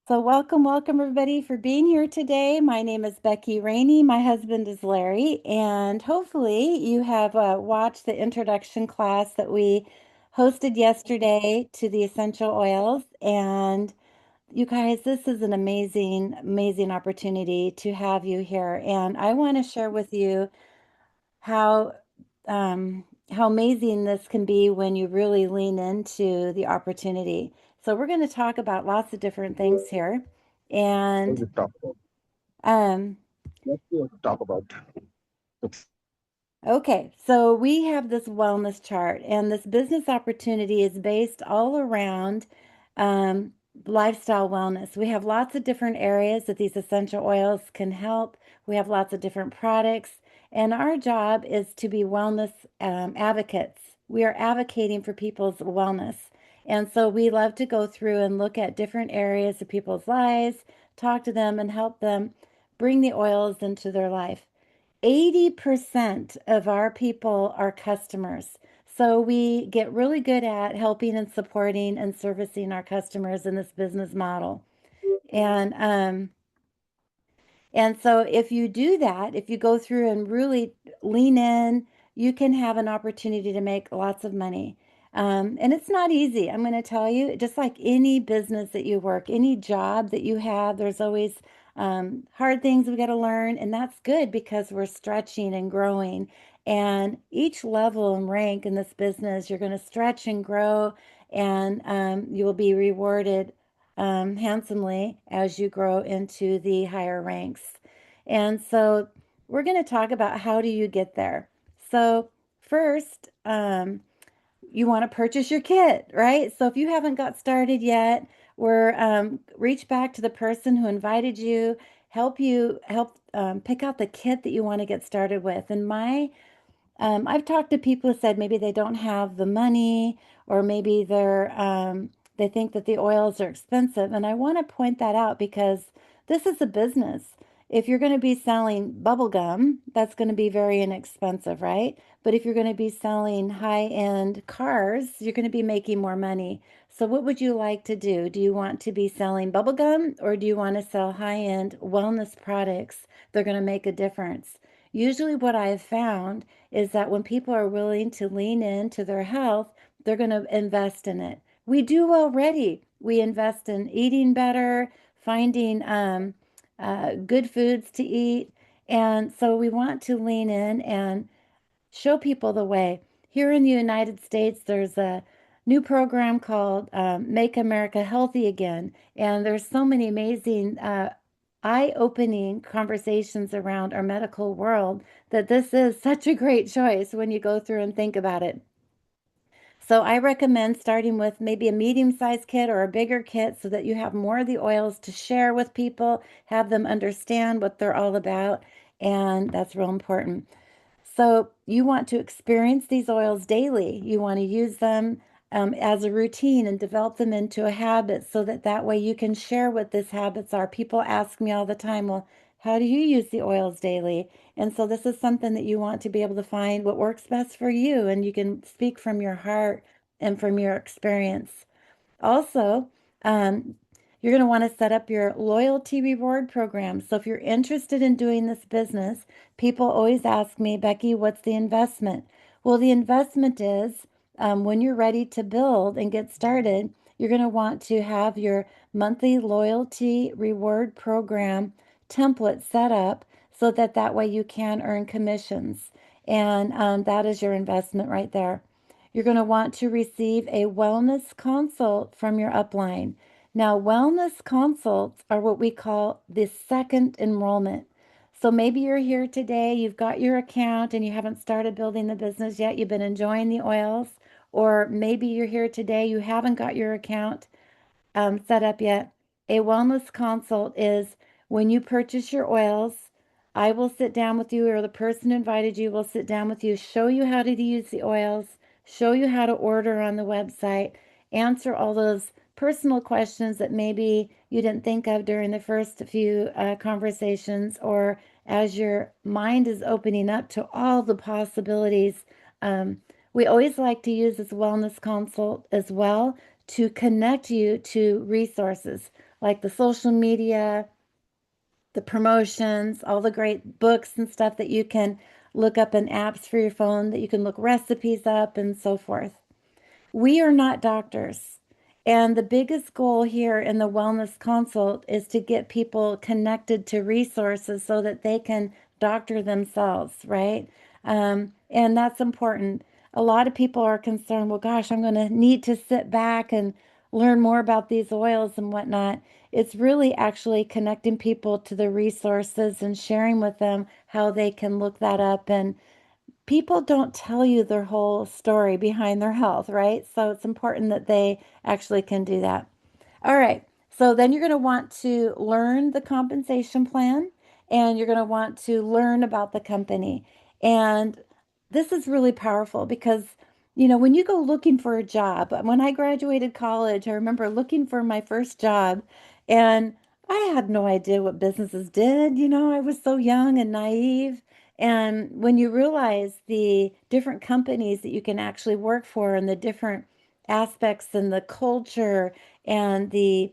So welcome everybody for being here today. My name is BeckyRaney. My husband is Larry, and hopefully you have watched the introduction class that we hosted yesterday to the essential oils. And you guys, this is an amazing opportunity to have you here. And I want to share with you how how amazing this can be when you really lean into the opportunity. So we're going to talk about lots of different things here. What And we talk about? um, What we want to talk about? Okay, so we have this wellness chart, and this business opportunity is based all around um, lifestyle wellness. We have lots of different areas that these essential oils can help. We have lots of different products, and our job is to be wellness advocates. We are advocating for people's wellness. And so we love to go through and look at different areas of people's lives, talk to them, and help them bring the oils into their life. 80% of our people are customers. So we get really good at helping and supporting and servicing our customers in this business model. And and so if you do that, if you go through and really lean in, you can have an opportunity to make lots of money. And it's not easy. I'm going to tell you, just like any business that you work, any job that you have, there's always hard things we got to learn. And that's good because we're stretching and growing. And each level and rank in this business, you're going to stretch and grow, and you will be rewarded handsomely as you grow into the higher ranks. And so we're going to talk about how do you get there. So first, you want to purchase your kit, right? So if you haven't got started yet, we're reach back to the person who invited you, help pick out the kit that you want to get started with. And I've talked to people who said maybe they don't have the money, or maybe they think that the oils are expensive. And I want to point that out because this is a business. If you're going to be selling bubble gum, that's going to be very inexpensive, right? But if you're going to be selling high-end cars, you're going to be making more money. So what would you like to do? Do you want to be selling bubble gum, or do you want to sell high-end wellness products? They're going to make a difference. Usually what I have found is that when people are willing to lean into their health, they're going to invest in it. We do already. We invest in eating better, finding good foods to eat. And so we want to lean in and show people the way. Here in the United States, there's a new program called Make America Healthy Again. And there's so many amazing, eye-opening conversations around our medical world that this is such a great choice when you go through and think about it. So I recommend starting with maybe a medium-sized kit or a bigger kit so that you have more of the oils to share with people, have them understand what they're all about, and that's real important. So you want to experience these oils daily. You want to use them as a routine and develop them into a habit so that that way you can share what these habits are. People ask me all the time, well, how do you use the oils daily? And so this is something that you want to be able to find what works best for you, and you can speak from your heart and from your experience. Also, um, you're going to want to set up your loyalty reward program. So if you're interested in doing this business, people always ask me, Becky, what's the investment? Well, the investment is when you're ready to build and get started, you're going to want to have your monthly loyalty reward program template set up so that that way you can earn commissions. And that is your investment right there. You're going to want to receive a wellness consult from your upline. Now, wellness consults are what we call the second enrollment. So maybe you're here today, you've got your account and you haven't started building the business yet, you've been enjoying the oils, or maybe you're here today, you haven't got your account set up yet. A wellness consult is when you purchase your oils, I will sit down with you, or the person who invited you will sit down with you, show you how to use the oils, show you how to order on the website, answer all those personal questions that maybe you didn't think of during the first few conversations, or as your mind is opening up to all the possibilities. We always like to use this wellness consult as well to connect you to resources. like the social media, the promotions, all the great books and stuff that you can look up in apps for your phone that you can look recipes up and so forth. We are not doctors. And the biggest goal here in the wellness consult is to get people connected to resources so that they can doctor themselves, right? And that's important. A lot of people are concerned, well, gosh, I'm going to need to sit back and learn more about these oils and whatnot. It's really actually connecting people to the resources and sharing with them how they can look that up. And people don't tell you their whole story behind their health, right? So it's important that they actually can do that. All right. So then you're going to want to learn the compensation plan and you're going to want to learn about the company. And this is really powerful because, when you go looking for a job, when I graduated college, I remember looking for my first job and I had no idea what businesses did. I was so young and naive. And when you realize the different companies that you can actually work for and the different aspects and the culture and the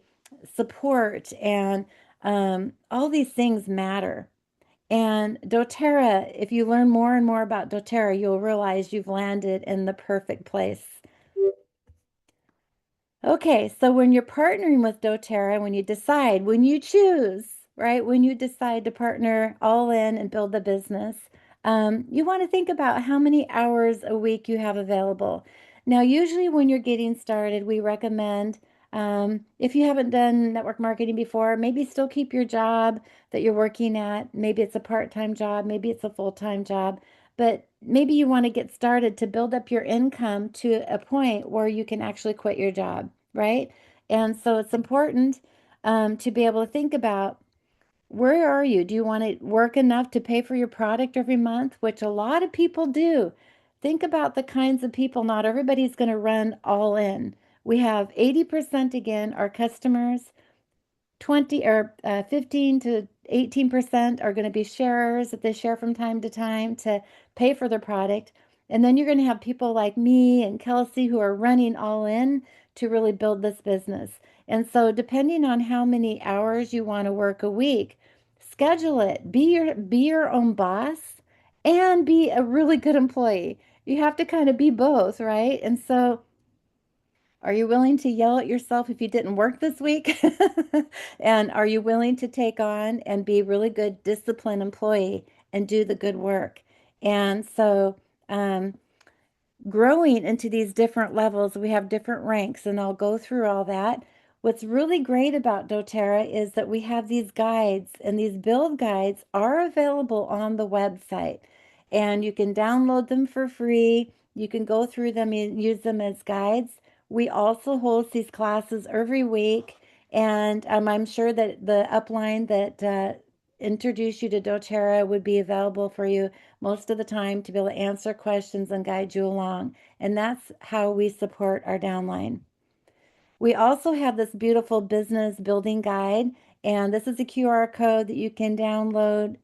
support and all these things matter. And doTERRA, if you learn more and more about doTERRA, you'll realize you've landed in the perfect place. Okay, so when you're partnering with doTERRA, when you choose, right, when you decide to partner all in and build the business, you want to think about how many hours a week you have available. Now, usually when you're getting started, we recommend, if you haven't done network marketing before, maybe still keep your job that you're working at. Maybe it's a part-time job, maybe it's a full-time job, but maybe you want to get started to build up your income to a point where you can actually quit your job, right? And so it's important to be able to think about, where are you? Do you want to work enough to pay for your product every month, which a lot of people do? Think about the kinds of people. Not everybody's going to run all in. We have 80% again, our customers 20 or 15 to 18% are going to be sharers that they share from time to time to pay for their product. And then you're going to have people like me and Kelsey who are running all in to really build this business. And so depending on how many hours you want to work a week, schedule it. Be your own boss and be a really good employee. You have to kind of be both, right? And so are you willing to yell at yourself if you didn't work this week? And are you willing to take on and be a really good disciplined employee and do the good work? And so growing into these different levels, we have different ranks, and I'll go through all that. What's really great about doTERRA is that we have these guides, and these build guides are available on the website, and you can download them for free. You can go through them and use them as guides. We also host these classes every week, and I'm sure that the upline that introduced you to doTERRA would be available for you most of the time to be able to answer questions and guide you along. And that's how we support our downline. We also have this beautiful business building guide, and this is a QR code that you can download.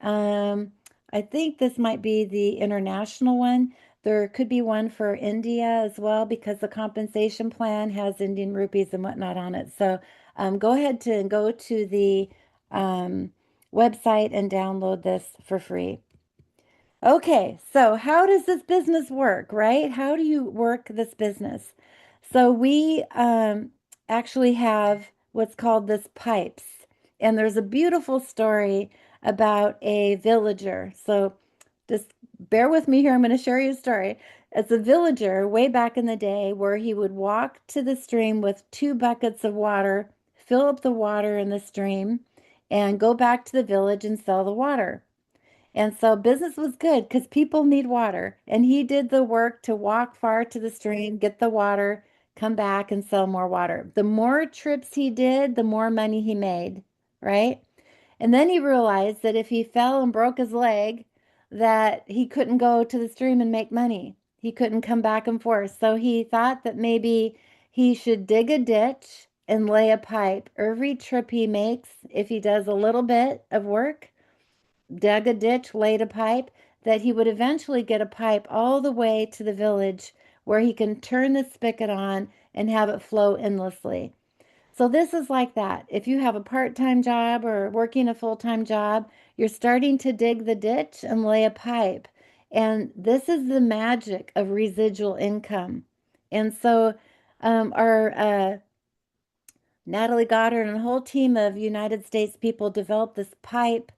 Um, I think this might be the international one. There could be one for India as well because the compensation plan has Indian rupees and whatnot on it. So go ahead to go to the um, website and download this for free. Okay, so how does this business work, right? How do you work this business? So we actually have what's called this pipes, and there's a beautiful story about a villager. So just bear with me here. I'm going to share you a story. It's a villager way back in the day where he would walk to the stream with 2 buckets of water, fill up the water in the stream, and go back to the village and sell the water. And so business was good because people need water. And he did the work to walk far to the stream, get the water, come back and sell more water. The more trips he did, the more money he made, right? And then he realized that if he fell and broke his leg, that he couldn't go to the stream and make money. He couldn't come back and forth. So he thought that maybe he should dig a ditch and lay a pipe every trip he makes. If he does a little bit of work, dug a ditch, laid a pipe, that he would eventually get a pipe all the way to the village where he can turn the spigot on and have it flow endlessly. So this is like that. If you have a part-time job or working a full-time job, you're starting to dig the ditch and lay a pipe. And this is the magic of residual income. And so our Natalie Goddard and a whole team of United States people developed this pipe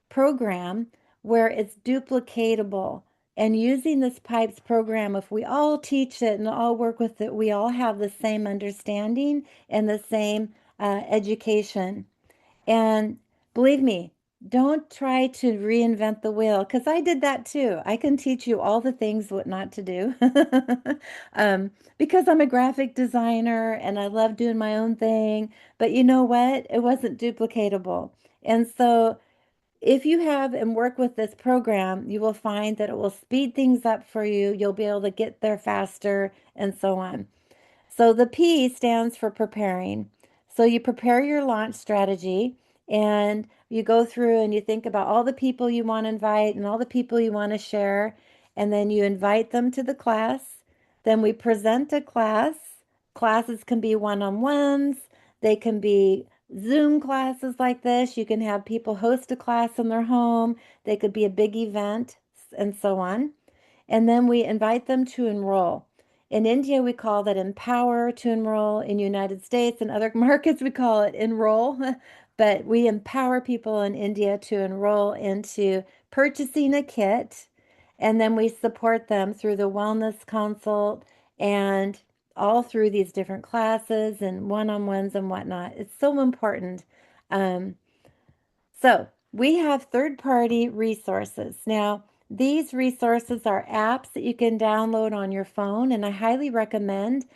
program where it's duplicatable. And using this pipes program, if we all teach it and all work with it, we all have the same understanding and the same education. And believe me, don't try to reinvent the wheel because I did that too. I can teach you all the things what not to do because I'm a graphic designer and I love doing my own thing. But you know what? It wasn't duplicatable. And so if you have and work with this program, you will find that it will speed things up for you. You'll be able to get there faster and so on. So the P stands for preparing. So you prepare your launch strategy and you go through and you think about all the people you want to invite and all the people you want to share. And then you invite them to the class. Then we present a class. Classes can be one-on-ones. They can be Zoom classes like this. You can have people host a class in their home. They could be a big event and so on. And then we invite them to enroll. In India, we call that empower to enroll. In United States and other markets, we call it enroll. But we empower people in India to enroll into purchasing a kit. And then we support them through the wellness consult and all through these different classes and one-on-ones and whatnot. It's so important. Um, so we have third-party resources. Now, these resources are apps that you can download on your phone, and I highly recommend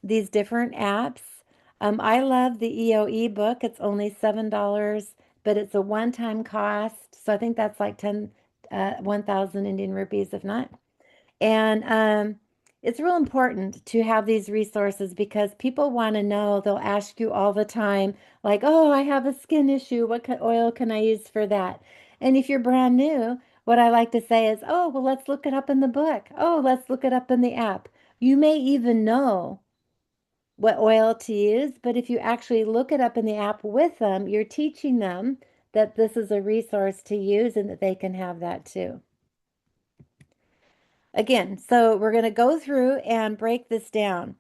these different apps. I love the EOE book. It's only $7, but it's a one-time cost. So I think that's like 1,000 Indian rupees, if not. And it's real important to have these resources because people want to know, they'll ask you all the time, like, oh, I have a skin issue. What oil can I use for that? And if you're brand new, what I like to say is, oh, well, let's look it up in the book. Oh, let's look it up in the app. You may even know what oil to use, but if you actually look it up in the app with them, you're teaching them that this is a resource to use and that they can have that too. Again, so we're going to go through and break this down.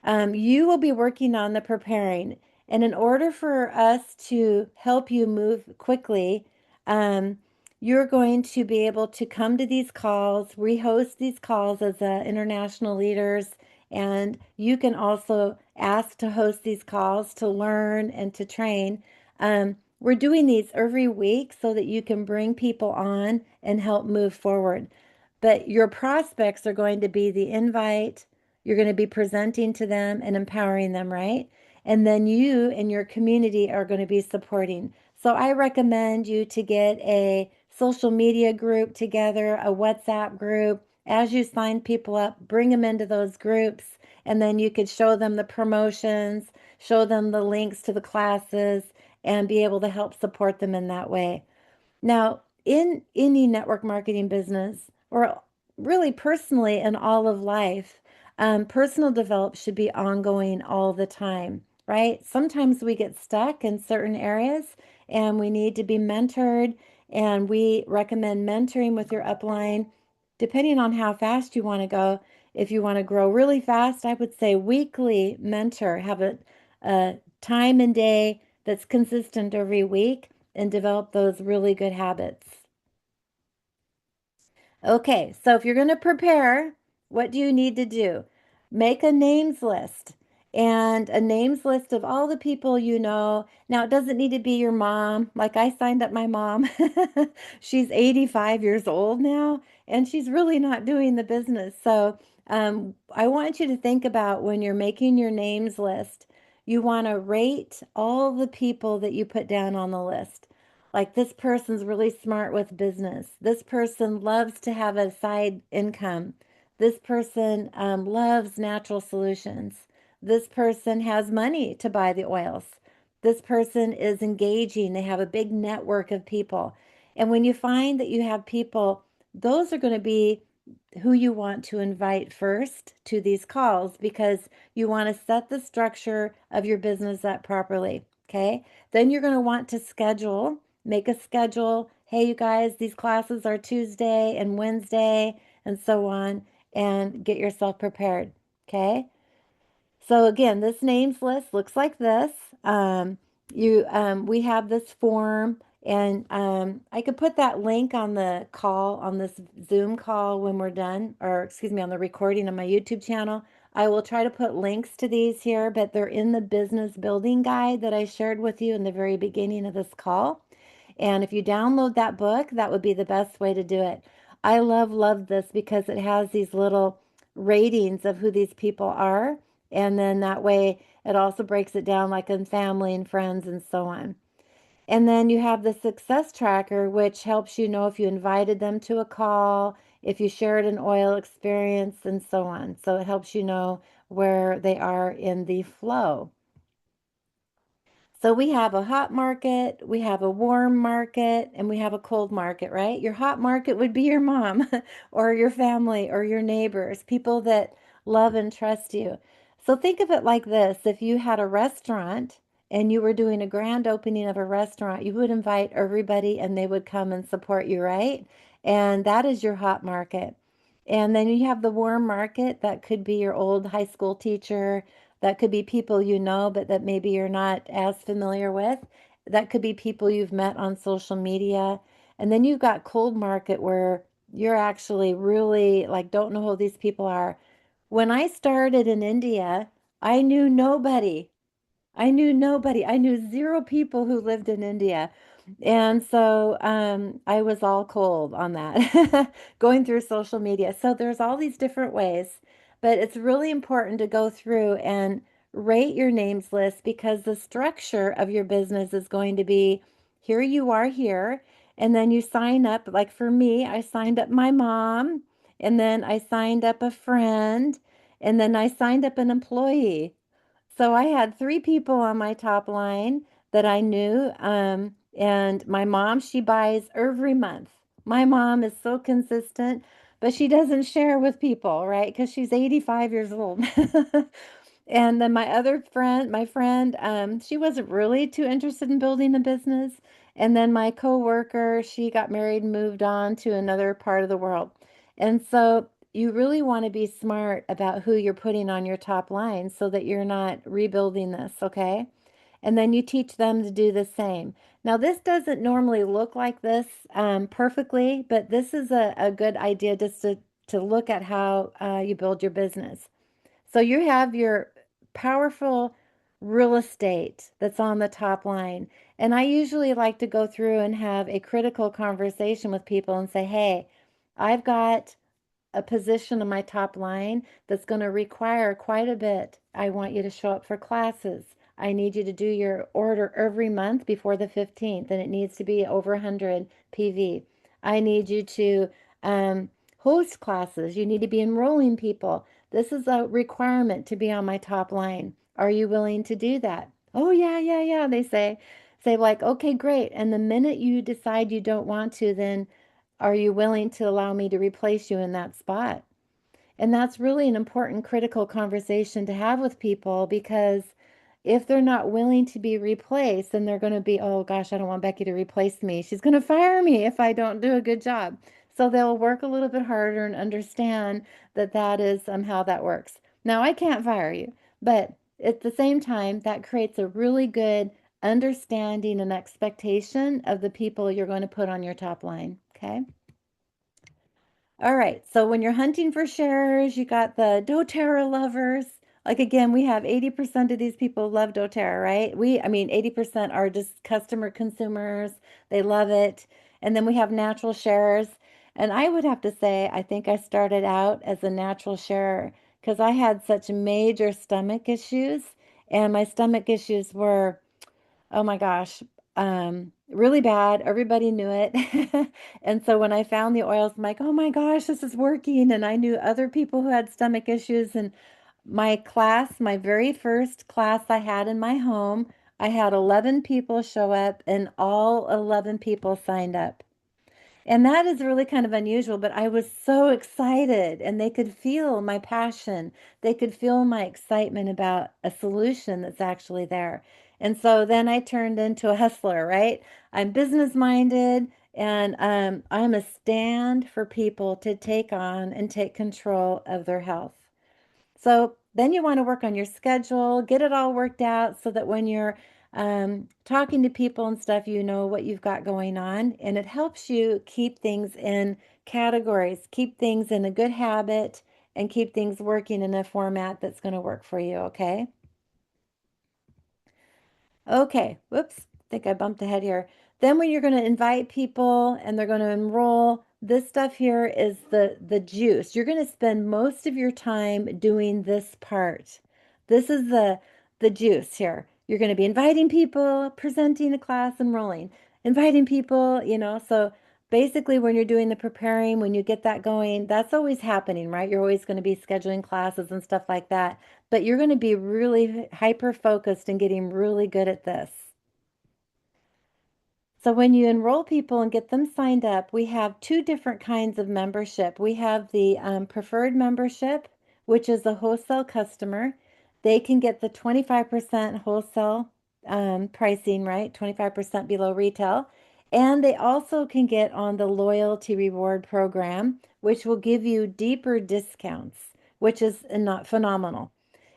You will be working on the preparing. And in order for us to help you move quickly, you're going to be able to come to these calls. We host these calls as international leaders, and you can also ask to host these calls to learn and to train. We're doing these every week so that you can bring people on and help move forward. But your prospects are going to be the invite. You're going to be presenting to them and empowering them, right? And then you and your community are going to be supporting. So I recommend you to get a social media group together, a WhatsApp group. As you sign people up, bring them into those groups, and then you could show them the promotions, show them the links to the classes, and be able to help support them in that way. Now, in any network marketing business, or really personally in all of life, personal develop should be ongoing all the time, right? Sometimes we get stuck in certain areas and we need to be mentored, and we recommend mentoring with your upline, depending on how fast you want to go. If you want to grow really fast, I would say weekly mentor, have a time and day that's consistent every week and develop those really good habits. Okay, so if you're going to prepare, what do you need to do? Make a names list and a names list of all the people you know. Now, it doesn't need to be your mom. Like I signed up my mom. She's 85 years old now, and she's really not doing the business. So, I want you to think about when you're making your names list, you want to rate all the people that you put down on the list. Like this person's really smart with business. This person loves to have a side income. This person loves natural solutions. This person has money to buy the oils. This person is engaging. They have a big network of people. And when you find that you have people, those are going to be who you want to invite first to these calls because you want to set the structure of your business up properly. Okay. Then you're going to want to schedule, make a schedule. Hey, you guys, these classes are Tuesday and Wednesday and so on, and get yourself prepared. Okay. So again, this names list looks like this. We have this form, and I could put that link on the call on this Zoom call when we're done, or excuse me, on the recording on my YouTube channel. I will try to put links to these here, but they're in the business building guide that I shared with you in the very beginning of this call. And if you download that book, that would be the best way to do it. I love this because it has these little ratings of who these people are. And then that way it also breaks it down like in family and friends and so on. And then you have the success tracker, which helps you know if you invited them to a call, if you shared an oil experience, and so on. So it helps you know where they are in the flow. So we have a hot market, we have a warm market, and we have a cold market, right? Your hot market would be your mom or your family or your neighbors, people that love and trust you. So think of it like this. If you had a restaurant and you were doing a grand opening of a restaurant, you would invite everybody and they would come and support you, right? And that is your hot market. And then you have the warm market. That could be your old high school teacher, that could be people you know, but that maybe you're not as familiar with. That could be people you've met on social media. And then you've got cold market where you're actually really like don't know who these people are. When I started in India, I knew nobody. I knew nobody. I knew zero people who lived in India. And so I was all cold on that, going through social media. So there's all these different ways, but it's really important to go through and rate your names list because the structure of your business is going to be here you are here, and then you sign up. Like for me, I signed up my mom, and then I signed up a friend, and then I signed up an employee. So I had three people on my top line that I knew. And my mom, she buys every month. My mom is so consistent, but she doesn't share with people, right? Because she's 85 years old. And then my other friend, she wasn't really too interested in building a business. And then my coworker, she got married and moved on to another part of the world. And so you really want to be smart about who you're putting on your top line so that you're not rebuilding this, okay? And then you teach them to do the same. Now, this doesn't normally look like this perfectly, but this is a good idea just to look at how you build your business. So you have your powerful real estate that's on the top line. And I usually like to go through and have a critical conversation with people and say, hey, I've got a position on my top line that's going to require quite a bit. I want you to show up for classes. I need you to do your order every month before the 15th, and it needs to be over 100 PV. I need you to host classes. You need to be enrolling people. This is a requirement to be on my top line. Are you willing to do that? Oh, yeah, yeah, yeah, they say. Say, like, okay, great. And the minute you decide you don't want to, then are you willing to allow me to replace you in that spot? And that's really an important critical conversation to have with people because if they're not willing to be replaced, then they're going to be, oh gosh, I don't want Becky to replace me. She's going to fire me if I don't do a good job. So they'll work a little bit harder and understand that that is how that works. Now, I can't fire you, but at the same time, that creates a really good understanding and expectation of the people you're going to put on your top line. Okay. All right, so when you're hunting for sharers, you got the doTERRA lovers. Like again, we have 80% of these people love doTERRA, right? I mean, 80% are just customer consumers. They love it. And then we have natural sharers. And I would have to say, I think I started out as a natural sharer because I had such major stomach issues. And my stomach issues were, oh my gosh, really bad. Everybody knew it. And so when I found the oils, I'm like, oh my gosh, this is working. And I knew other people who had stomach issues. And my class, my very first class I had in my home, I had 11 people show up, and all 11 people signed up. And that is really kind of unusual, but I was so excited and they could feel my passion. They could feel my excitement about a solution that's actually there. And so then I turned into a hustler, right? I'm business minded and I'm a stand for people to take on and take control of their health. So then you want to work on your schedule, get it all worked out so that when you're talking to people and stuff, you know what you've got going on. And it helps you keep things in categories, keep things in a good habit, and keep things working in a format that's going to work for you. Okay. Okay, whoops, I think I bumped ahead here. Then when you're going to invite people and they're going to enroll, this stuff here is the juice. You're going to spend most of your time doing this part. This is the juice here. You're going to be inviting people, presenting a class, enrolling, inviting people, so basically when you're doing the preparing, when you get that going, that's always happening, right? You're always going to be scheduling classes and stuff like that, but you're going to be really hyper focused and getting really good at this. So when you enroll people and get them signed up, we have two different kinds of membership. We have the preferred membership, which is a wholesale customer. They can get the 25% wholesale pricing, right? 25% below retail. And they also can get on the loyalty reward program, which will give you deeper discounts, which is not phenomenal.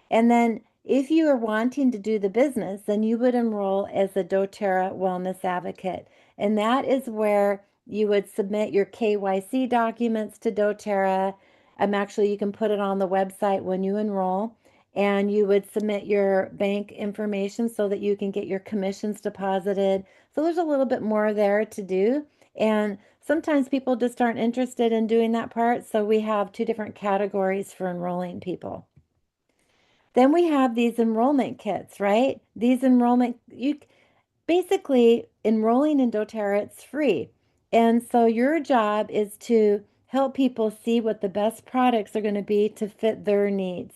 And then if you are wanting to do the business, then you would enroll as a doTERRA wellness advocate. And that is where you would submit your KYC documents to doTERRA. Actually, you can put it on the website when you enroll. And you would submit your bank information so that you can get your commissions deposited. So there's a little bit more there to do. And sometimes people just aren't interested in doing that part. So we have two different categories for enrolling people. Then we have these enrollment kits, right? These enrollment, you basically enrolling in doTERRA, it's free. And so your job is to help people see what the best products are going to be to fit their needs.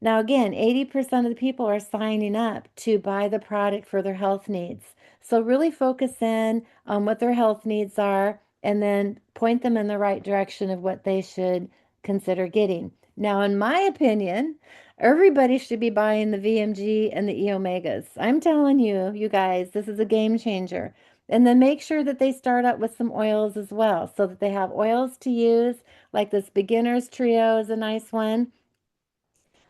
Now, again, 80% of the people are signing up to buy the product for their health needs. So really focus in on what their health needs are and then point them in the right direction of what they should consider getting. Now, in my opinion, everybody should be buying the VMG and the E Omegas. I'm telling you, you guys, this is a game changer. And then make sure that they start out with some oils as well so that they have oils to use, like this beginner's trio is a nice one.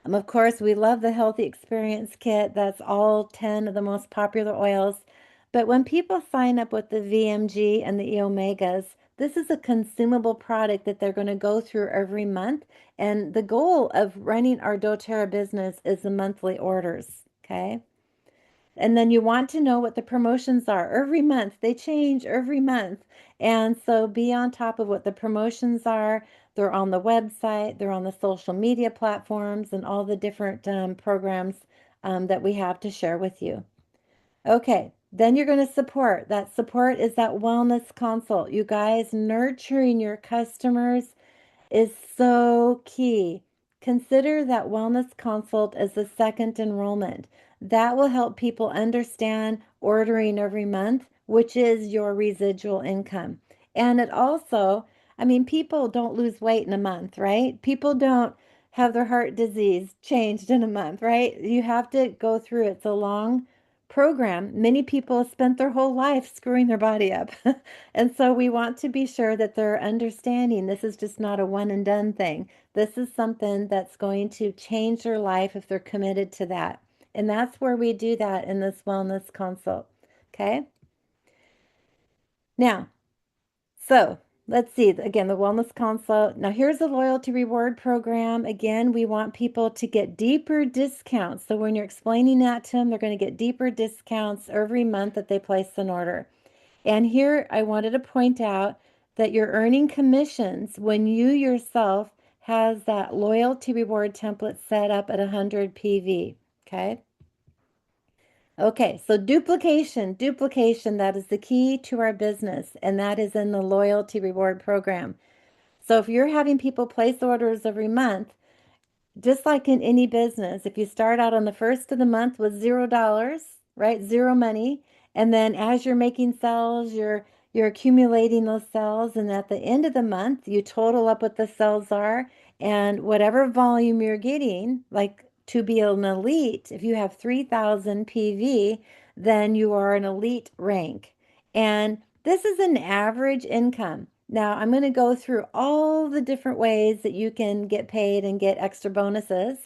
Of course, we love the Healthy Experience Kit. That's all 10 of the most popular oils. But when people sign up with the VMG and the E Omegas, this is a consumable product that they're going to go through every month. And the goal of running our doTERRA business is the monthly orders. Okay. And then you want to know what the promotions are every month. They change every month. And so be on top of what the promotions are. They're on the website, they're on the social media platforms, and all the different programs that we have to share with you. Okay, then you're going to support. That support is that wellness consult. You guys, nurturing your customers is so key. Consider that wellness consult as the second enrollment. That will help people understand ordering every month, which is your residual income. And it also, I mean, people don't lose weight in a month, right? People don't have their heart disease changed in a month, right? You have to go through it. It's a long program. Many people have spent their whole life screwing their body up. And so we want to be sure that they're understanding this is just not a one and done thing. This is something that's going to change their life if they're committed to that. And that's where we do that in this wellness consult. Okay. Now, so let's see. Again, the wellness consult. Now, here's the loyalty reward program. Again, we want people to get deeper discounts. So when you're explaining that to them, they're going to get deeper discounts every month that they place an order. And here I wanted to point out that you're earning commissions when you yourself has that loyalty reward template set up at 100 PV. Okay. Okay, so duplication, that is the key to our business, and that is in the loyalty reward program. So if you're having people place orders every month, just like in any business, if you start out on the first of the month with $0, right? Zero money. And then as you're making sales, you're you're accumulating those cells, and at the end of the month, you total up what the cells are, and whatever volume you're getting, like to be an elite, if you have 3,000 PV, then you are an elite rank. And this is an average income. Now, I'm going to go through all the different ways that you can get paid and get extra bonuses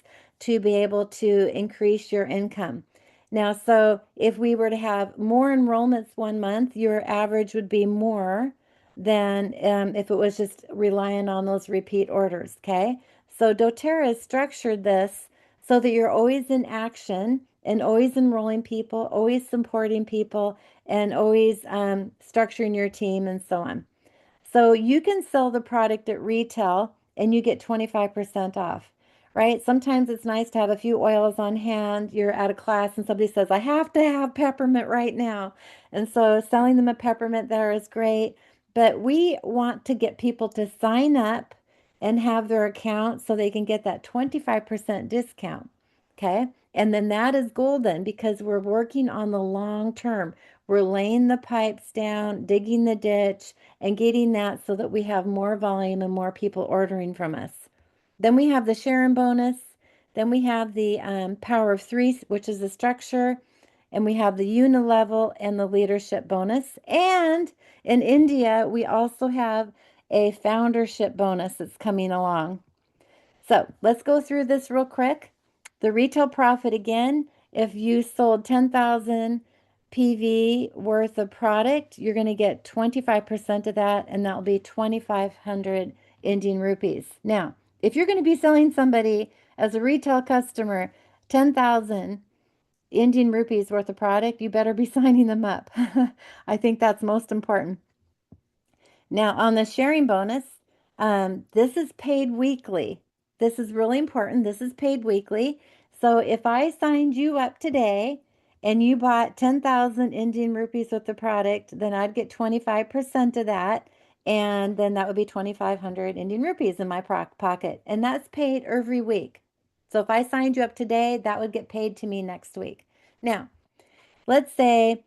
to be able to increase your income. Now, so if we were to have more enrollments one month, your average would be more than if it was just relying on those repeat orders, okay? So doTERRA has structured this so that you're always in action and always enrolling people, always supporting people, and always structuring your team and so on. So you can sell the product at retail and you get 25% off, right? Sometimes it's nice to have a few oils on hand. You're at a class and somebody says, I have to have peppermint right now. And so selling them a peppermint there is great. But we want to get people to sign up and have their account so they can get that 25% discount. Okay. And then that is golden because we're working on the long term. We're laying the pipes down, digging the ditch, and getting that so that we have more volume and more people ordering from us. Then we have the Sharon bonus. Then we have the power of three, which is the structure. And we have the unilevel and the leadership bonus. And in India, we also have a foundership bonus that's coming along. So let's go through this real quick. The retail profit again, if you sold 10,000 PV worth of product, you're going to get 25% of that, and that'll be 2,500 Indian rupees. Now, if you're going to be selling somebody as a retail customer 10,000 Indian rupees worth of product, you better be signing them up. I think that's most important. Now, on the sharing bonus, this is paid weekly. This is really important. This is paid weekly. So if I signed you up today and you bought 10,000 Indian rupees with the product, then I'd get 25% of that. And then that would be 2,500 Indian rupees in my pocket. And that's paid every week. So if I signed you up today, that would get paid to me next week. Now, let's say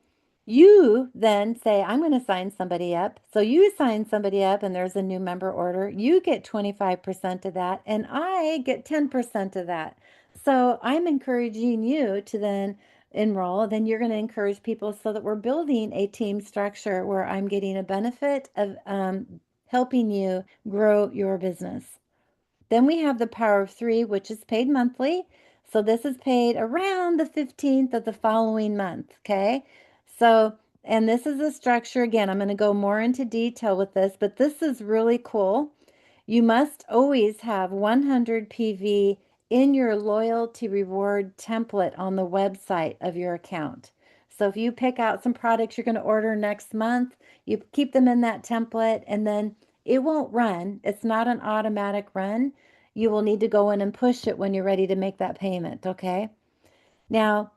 you then say, I'm going to sign somebody up. So you sign somebody up and there's a new member order. You get 25% of that and I get 10% of that. So I'm encouraging you to then enroll. Then you're going to encourage people so that we're building a team structure where I'm getting a benefit of helping you grow your business. Then we have the power of three, which is paid monthly. So this is paid around the 15th of the following month. Okay. So, and this is a structure. Again, I'm going to go more into detail with this, but this is really cool. You must always have 100 PV in your loyalty reward template on the website of your account. So if you pick out some products you're going to order next month, you keep them in that template and then it won't run. It's not an automatic run. You will need to go in and push it when you're ready to make that payment, okay? Now,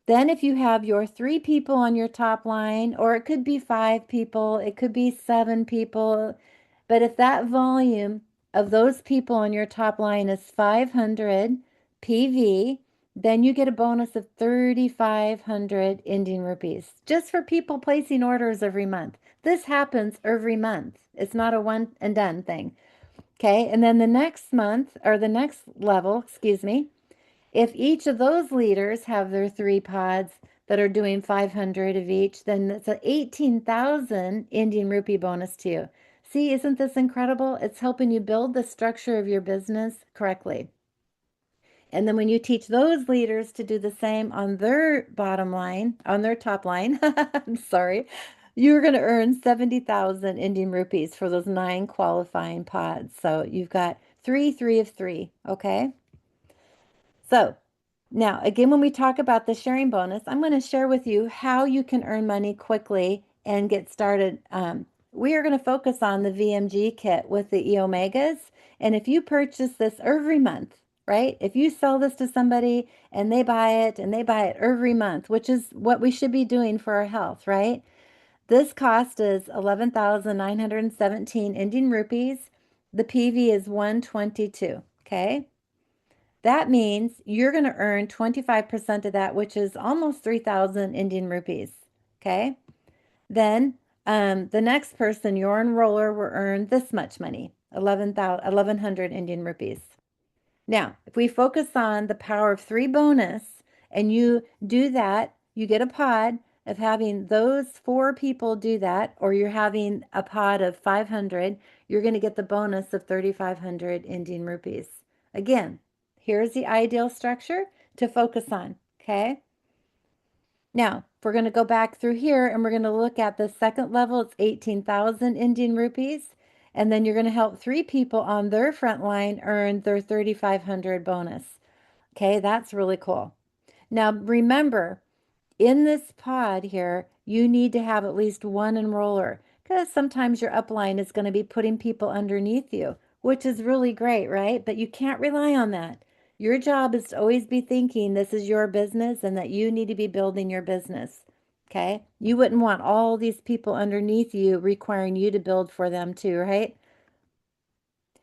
then if you have your 3 people on your top line, or it could be 5 people, it could be 7 people, but if that volume of those people on your top line is 500 PV, then you get a bonus of 3,500 Indian rupees just for people placing orders every month. This happens every month. It's not a one and done thing. Okay, and then the next month, or the next level, excuse me, if each of those leaders have their 3 pods that are doing 500 of each, then it's an 18,000 Indian rupee bonus to you. See, isn't this incredible? It's helping you build the structure of your business correctly. And then when you teach those leaders to do the same on their bottom line, on their top line, I'm sorry, you're going to earn 70,000 Indian rupees for those 9 qualifying pods. So you've got three of three, okay? So now, again, when we talk about the sharing bonus, I'm going to share with you how you can earn money quickly and get started. We are going to focus on the VMG kit with the E Omegas. And if you purchase this every month, right? If you sell this to somebody and they buy it and they buy it every month, which is what we should be doing for our health, right? This cost is 11,917 Indian rupees. The PV is 122, okay? That means you're going to earn 25% of that, which is almost 3,000 Indian rupees. Okay. Then The next person, your enroller, will earn this much money, 1,100 Indian rupees. Now, if we focus on the power of three bonus and you do that, you get a pod of having those four people do that, or you're having a pod of 500, you're going to get the bonus of 3,500 Indian rupees. Again, here's the ideal structure to focus on, okay? Now, we're going to go back through here and we're going to look at the second level. It's 18,000 Indian rupees. And then you're going to help three people on their front line earn their 3,500 bonus. Okay, that's really cool. Now, remember, in this pod here, you need to have at least one enroller because sometimes your upline is going to be putting people underneath you, which is really great, right? But you can't rely on that. Your job is to always be thinking this is your business and that you need to be building your business. Okay? You wouldn't want all these people underneath you requiring you to build for them too, right?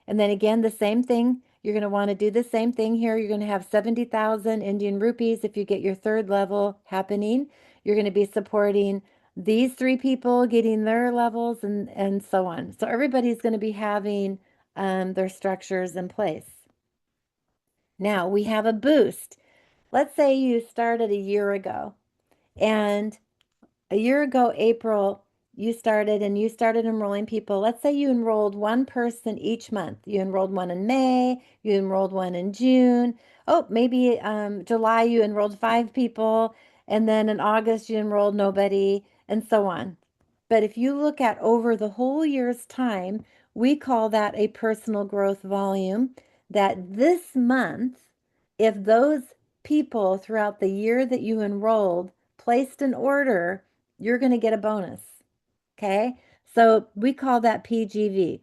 And then again, the same thing. You're going to want to do the same thing here. You're going to have 70,000 Indian rupees if you get your third level happening. You're going to be supporting these three people getting their levels and so on. So everybody's going to be having their structures in place. Now we have a boost. Let's say you started a year ago and a year ago, April, you started enrolling people. Let's say you enrolled one person each month. You enrolled one in May, you enrolled one in June. Oh, maybe July you enrolled five people, and then in August you enrolled nobody, and so on. But if you look at over the whole year's time, we call that a personal growth volume. That this month, if those people throughout the year that you enrolled placed an order, you're going to get a bonus. Okay. So we call that PGV.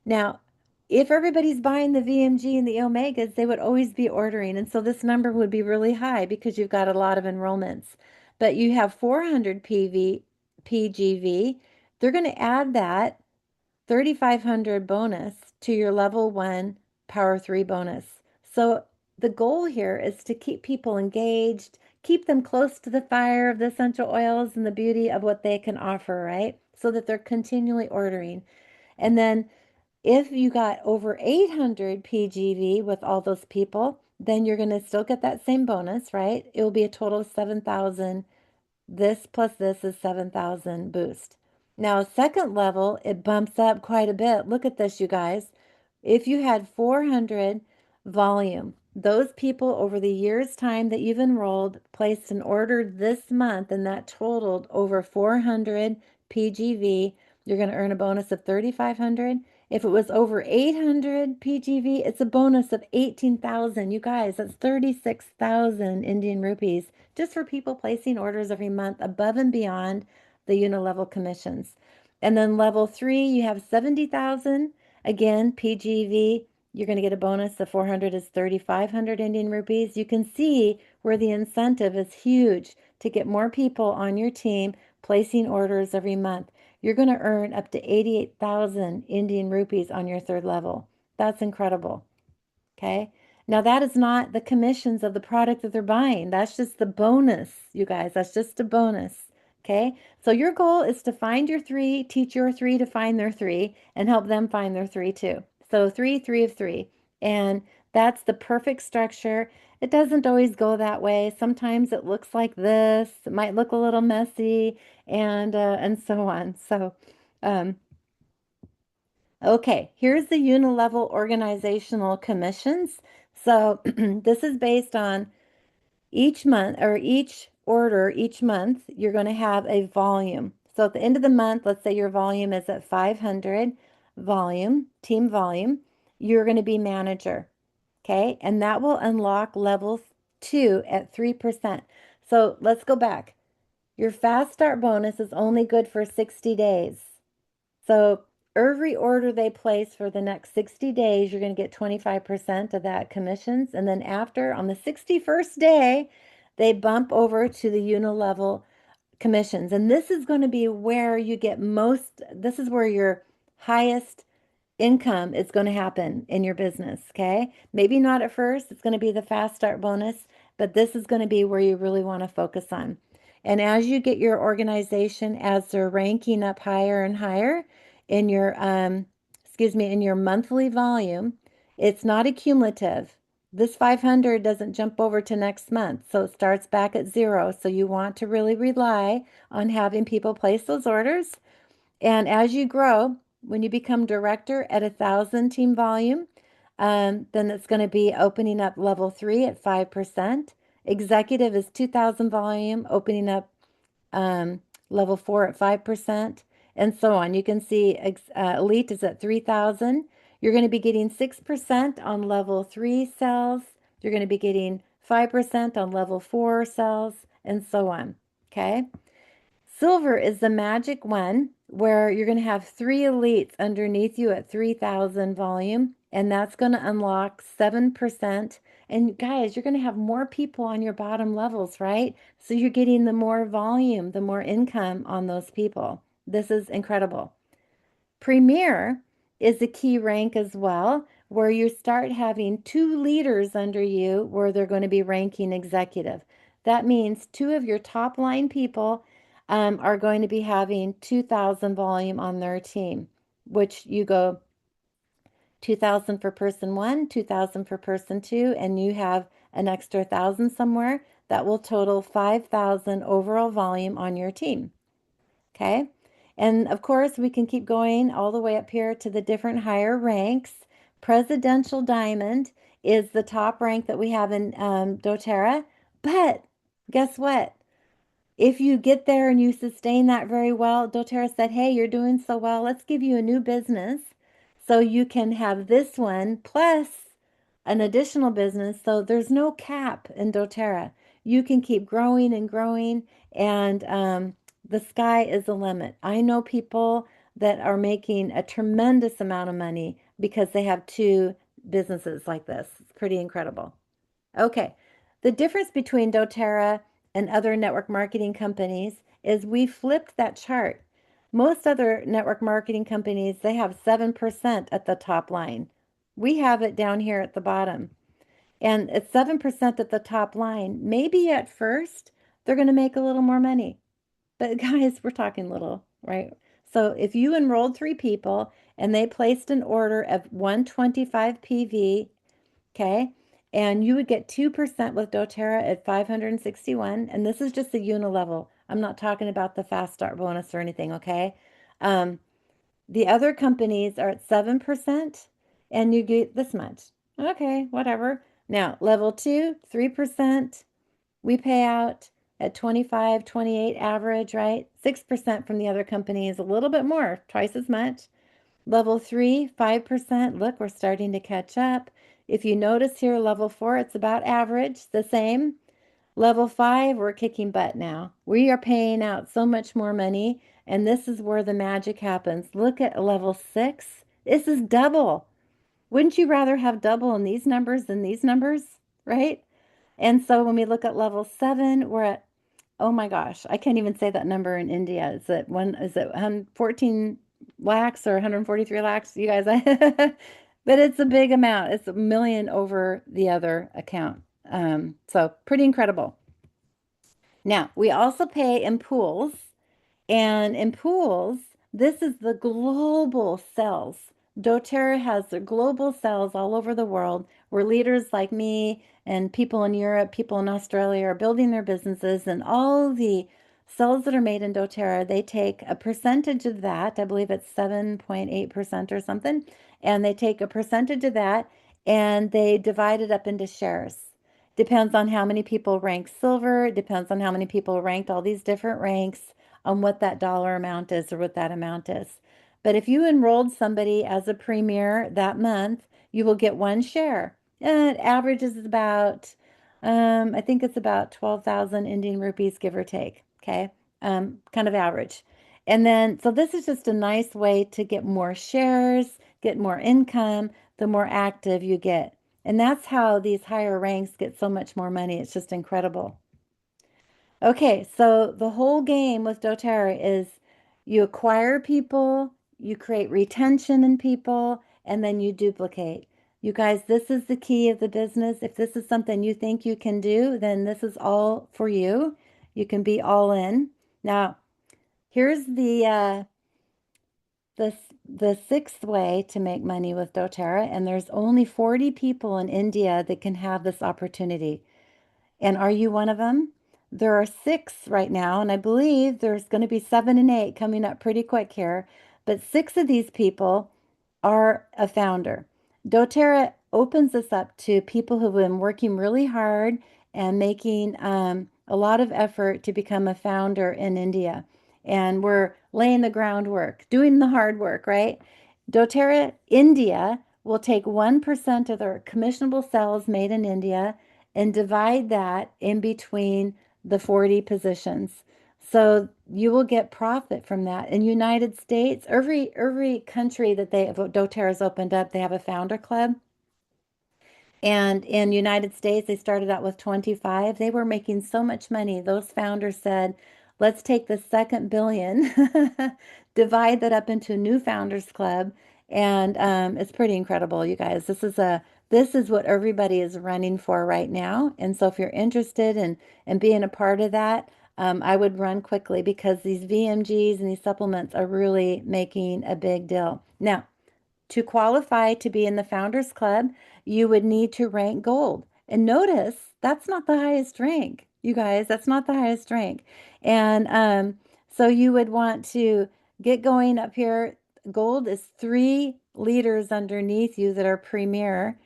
Now, if everybody's buying the VMG and the Omegas, they would always be ordering. And so this number would be really high because you've got a lot of enrollments. But you have 400 PGV. They're going to add that 3,500 bonus to your level one power three bonus. So the goal here is to keep people engaged, keep them close to the fire of the essential oils and the beauty of what they can offer, right? So that they're continually ordering. And then if you got over 800 PGV with all those people, then you're going to still get that same bonus, right? It will be a total of 7,000. This plus this is 7,000 boost. Now, second level, it bumps up quite a bit. Look at this, you guys. If you had 400 volume, those people over the year's time that you've enrolled placed an order this month and that totaled over 400 PGV, you're going to earn a bonus of 3,500. If it was over 800 PGV, it's a bonus of 18,000. You guys, that's 36,000 Indian rupees just for people placing orders every month above and beyond the unilevel commissions. And then level three, you have 70,000. Again, PGV, you're going to get a bonus of 400 is 3,500 Indian rupees. You can see where the incentive is huge to get more people on your team placing orders every month. You're going to earn up to 88,000 Indian rupees on your third level. That's incredible. Okay. Now that is not the commissions of the product that they're buying. That's just the bonus, you guys. That's just a bonus. Okay. So your goal is to find your three, teach your three to find their three, and help them find their three too. So three of three. And that's the perfect structure. It doesn't always go that way. Sometimes it looks like this. It might look a little messy and so on. So um, okay, here's the unilevel organizational commissions. So this is based on each month or each order each month, you're going to have a volume. So at the end of the month, let's say your volume is at 500 volume, team volume, you're going to be manager. Okay, and that will unlock level two at 3%. So let's go back. Your fast start bonus is only good for 60 days. So every order they place for the next 60 days, you're going to get 25% of that commissions. And then after, on the 61st day, they bump over to the unilevel commissions. And this is going to be where you get most, this is where your highest income is going to happen in your business. Okay. Maybe not at first, it's going to be the fast start bonus, but this is going to be where you really want to focus on. And as you get your organization, as they're ranking up higher and higher in your, in your monthly volume, it's not accumulative. This 500 doesn't jump over to next month, so it starts back at zero. So you want to really rely on having people place those orders. And as you grow, when you become director at 1,000 team volume, then it's going to be opening up level 3 at 5%. Executive is 2,000 volume, opening up um, level 4 at 5%, and so on. You can see elite is at 3,000. You're going to be getting 6% on level 3 cells. You're going to be getting 5% on level 4 cells, and so on. Okay. Silver is the magic one where you're going to have 3 elites underneath you at 3,000 volume, and that's going to unlock 7%. And guys, you're going to have more people on your bottom levels, right? So you're getting the more volume, the more income on those people. This is incredible. Premier is a key rank as well, where you start having 2 leaders under you where they're going to be ranking executive. That means 2 of your top line people are going to be having 2,000 volume on their team, which you go 2,000 for person 1, 2,000 for person 2, and you have an extra 1,000 somewhere. That will total 5,000 overall volume on your team. Okay. And of course, we can keep going all the way up here to the different higher ranks. Presidential Diamond is the top rank that we have in doTERRA. But guess what? If you get there and you sustain that very well, doTERRA said, hey, you're doing so well. Let's give you a new business so you can have this one plus an additional business. So there's no cap in doTERRA. You can keep growing and growing, and the sky is the limit. I know people that are making a tremendous amount of money because they have 2 businesses like this. It's pretty incredible. Okay, the difference between doTERRA and other network marketing companies is we flipped that chart. Most other network marketing companies, they have 7% at the top line. We have it down here at the bottom. And at 7% at the top line, maybe at first they're going to make a little more money. But guys, we're talking little, right? So if you enrolled 3 people and they placed an order of 125 PV, okay, and you would get 2% with doTERRA at 561, and this is just the unilevel. I'm not talking about the fast start bonus or anything, okay? Um, the other companies are at 7%, and you get this much. Okay, whatever. Now, level 2, 3%. We pay out at 25, 28 average, right? 6% from the other companies, a little bit more, twice as much. Level 3, 5%. Look, we're starting to catch up. If you notice here, level 4, it's about average, the same. Level 5, we're kicking butt now. We are paying out so much more money, and this is where the magic happens. Look at level 6. This is double. Wouldn't you rather have double in these numbers than these numbers, right? And so when we look at level 7, we're at, oh my gosh, I can't even say that number in India. Is it 14 lakhs or 143 lakhs? You guys, but it's a big amount. It's a million over the other account. So pretty incredible. Now, we also pay in pools, and in pools, this is the global cells. doTERRA has the global cells all over the world where leaders like me and people in Europe, people in Australia are building their businesses, and all the cells that are made in doTERRA, they take a percentage of that. I believe it's 7.8% or something. And they take a percentage of that and they divide it up into shares. Depends on how many people rank silver, depends on how many people ranked all these different ranks on what that dollar amount is or what that amount is. But if you enrolled somebody as a premier that month, you will get 1 share. And it averages about, I think it's about 12,000 Indian rupees, give or take. Okay. Kind of average. And then, so this is just a nice way to get more shares, get more income, the more active you get. And that's how these higher ranks get so much more money. It's just incredible. Okay, so the whole game with doTERRA is you acquire people, you create retention in people, and then you duplicate. You guys, this is the key of the business. If this is something you think you can do, then this is all for you. You can be all in. Now, here's the the sixth way to make money with doTERRA, and there's only 40 people in India that can have this opportunity. And are you one of them? There are six right now, and I believe there's going to be seven and eight coming up pretty quick here. But six of these people are a founder. doTERRA opens this up to people who've been working really hard and making a lot of effort to become a founder in India. And we're laying the groundwork, doing the hard work, right? doTERRA India will take 1% of their commissionable sales made in India and divide that in between the 40 positions. So you will get profit from that. In United States, every country that doTERRA's opened up, they have a founder club. And in United States, they started out with 25. They were making so much money. Those founders said, let's take the second billion, divide that up into a new founders club. And it's pretty incredible, you guys. This is what everybody is running for right now. And so if you're interested in being a part of that, I would run quickly because these VMGs and these supplements are really making a big deal. Now, to qualify to be in the Founders Club, you would need to rank gold. And notice that's not the highest rank, you guys. That's not the highest rank. And so you would want to get going up here. Gold is three leaders underneath you that are premier.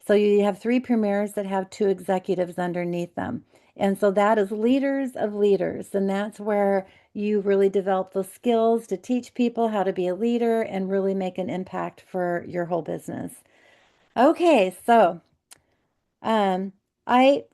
So you have three premiers that have two executives underneath them. And so that is leaders of leaders. And that's where you really develop those skills to teach people how to be a leader and really make an impact for your whole business. Okay, so um, I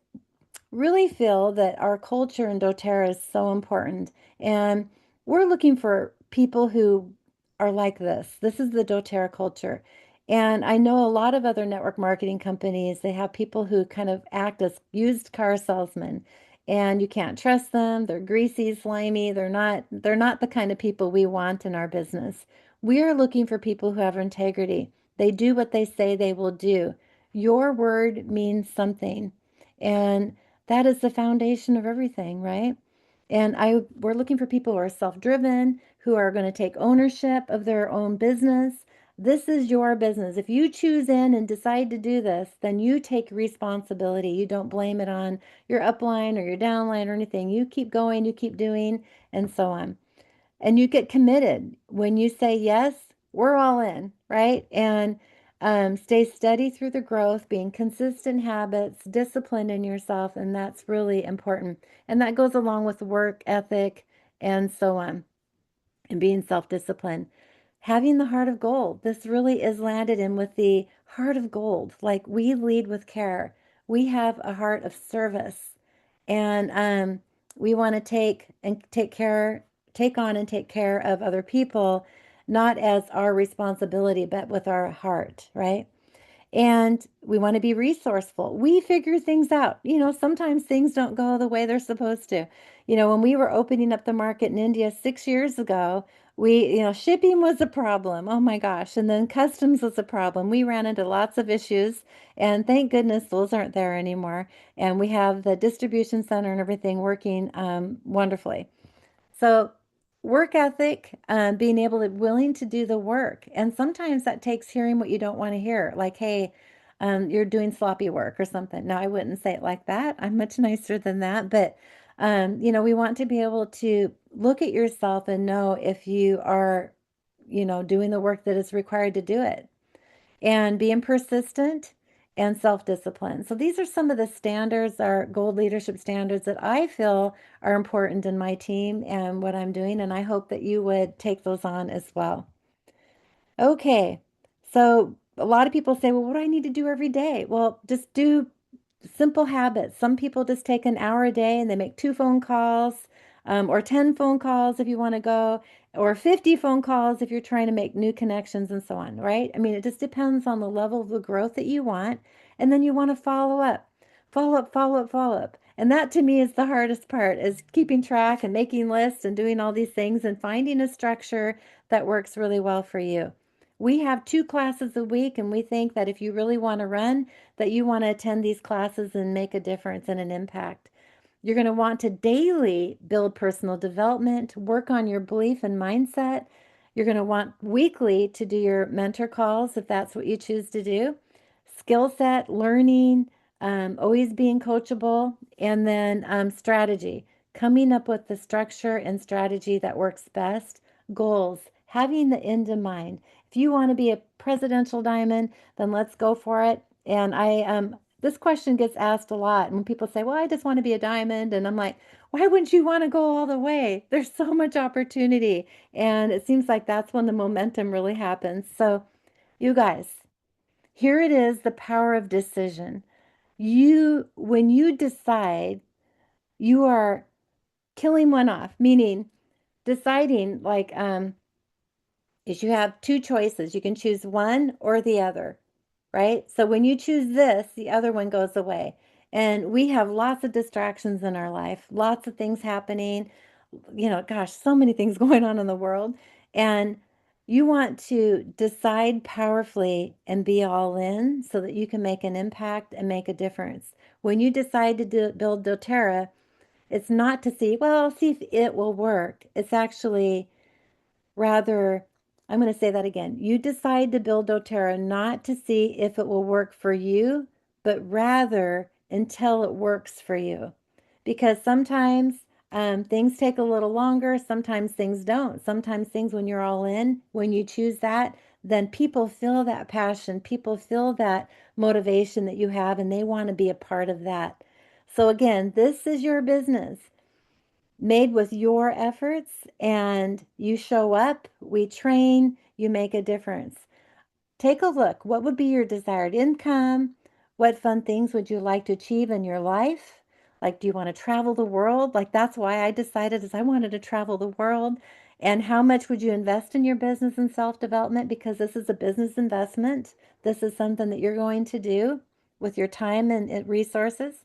really feel that our culture in doTERRA is so important. And we're looking for people who are like this. This is the doTERRA culture. And I know a lot of other network marketing companies, they have people who kind of act as used car salesmen. And you can't trust them. They're greasy, slimy. They're not the kind of people we want in our business. We are looking for people who have integrity. They do what they say they will do. Your word means something. And that is the foundation of everything, right? And we're looking for people who are self-driven, who are going to take ownership of their own business. This is your business. If you choose in and decide to do this, then you take responsibility. You don't blame it on your upline or your downline or anything. You keep going, you keep doing, and so on. And you get committed. When you say yes, we're all in, right? And stay steady through the growth, being consistent habits, disciplined in yourself, and that's really important. And that goes along with work ethic and so on, and being self-disciplined. Having the heart of gold. This really is landed in with the heart of gold. Like we lead with care. We have a heart of service. And we want to take on and take care of other people, not as our responsibility, but with our heart, right? And we want to be resourceful. We figure things out. Sometimes things don't go the way they're supposed to. When we were opening up the market in India 6 years ago, shipping was a problem. Oh my gosh. And then customs was a problem. We ran into lots of issues, and thank goodness those aren't there anymore. And we have the distribution center and everything working wonderfully. So work ethic, being able to willing to do the work. And sometimes that takes hearing what you don't want to hear, like, hey, you're doing sloppy work or something. No, I wouldn't say it like that. I'm much nicer than that. But, we want to be able to look at yourself and know if you are, doing the work that is required to do it, and being persistent and self-discipline. So these are some of the standards, our gold leadership standards that I feel are important in my team and what I'm doing. And I hope that you would take those on as well. Okay. So a lot of people say, well, what do I need to do every day? Well, just do simple habits. Some people just take an hour a day and they make two phone calls, or 10 phone calls if you want to go, or 50 phone calls if you're trying to make new connections and so on, right? I mean, it just depends on the level of the growth that you want. And then you want to follow up, follow up, follow up, follow up. And that to me is the hardest part, is keeping track and making lists and doing all these things and finding a structure that works really well for you. We have 2 classes a week, and we think that if you really want to run, that you want to attend these classes and make a difference and an impact. You're going to want to daily build personal development, work on your belief and mindset. You're going to want weekly to do your mentor calls if that's what you choose to do. Skill set, learning, always being coachable, and then strategy, coming up with the structure and strategy that works best. Goals, having the end in mind. If you want to be a presidential diamond, then let's go for it. And this question gets asked a lot. And when people say, well, I just want to be a diamond, and I'm like, why wouldn't you want to go all the way? There's so much opportunity. And it seems like that's when the momentum really happens. So, you guys, here it is, the power of decision. When you decide, you are killing one off, meaning deciding like, is you have two choices. You can choose one or the other, right? So when you choose this, the other one goes away. And we have lots of distractions in our life, lots of things happening, gosh, so many things going on in the world. And you want to decide powerfully and be all in so that you can make an impact and make a difference. When you decide to build doTERRA, it's not to see if it will work. It's actually rather, I'm going to say that again. You decide to build doTERRA not to see if it will work for you, but rather until it works for you. Because sometimes things take a little longer, sometimes things don't. Sometimes things, when you're all in, when you choose that, then people feel that passion, people feel that motivation that you have, and they want to be a part of that. So, again, this is your business made with your efforts, and you show up, we train, you make a difference. Take a look. What would be your desired income? What fun things would you like to achieve in your life? Like, do you want to travel the world? Like, that's why I decided is I wanted to travel the world. And how much would you invest in your business and self-development? Because this is a business investment. This is something that you're going to do with your time and resources.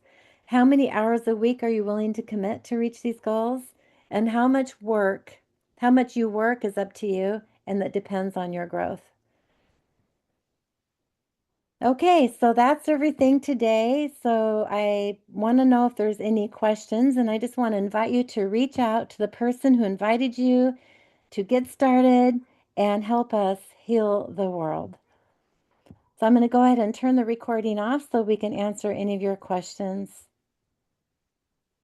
How many hours a week are you willing to commit to reach these goals? And how much you work is up to you, and that depends on your growth. Okay, so that's everything today. So I want to know if there's any questions, and I just want to invite you to reach out to the person who invited you to get started and help us heal the world. So I'm going to go ahead and turn the recording off so we can answer any of your questions.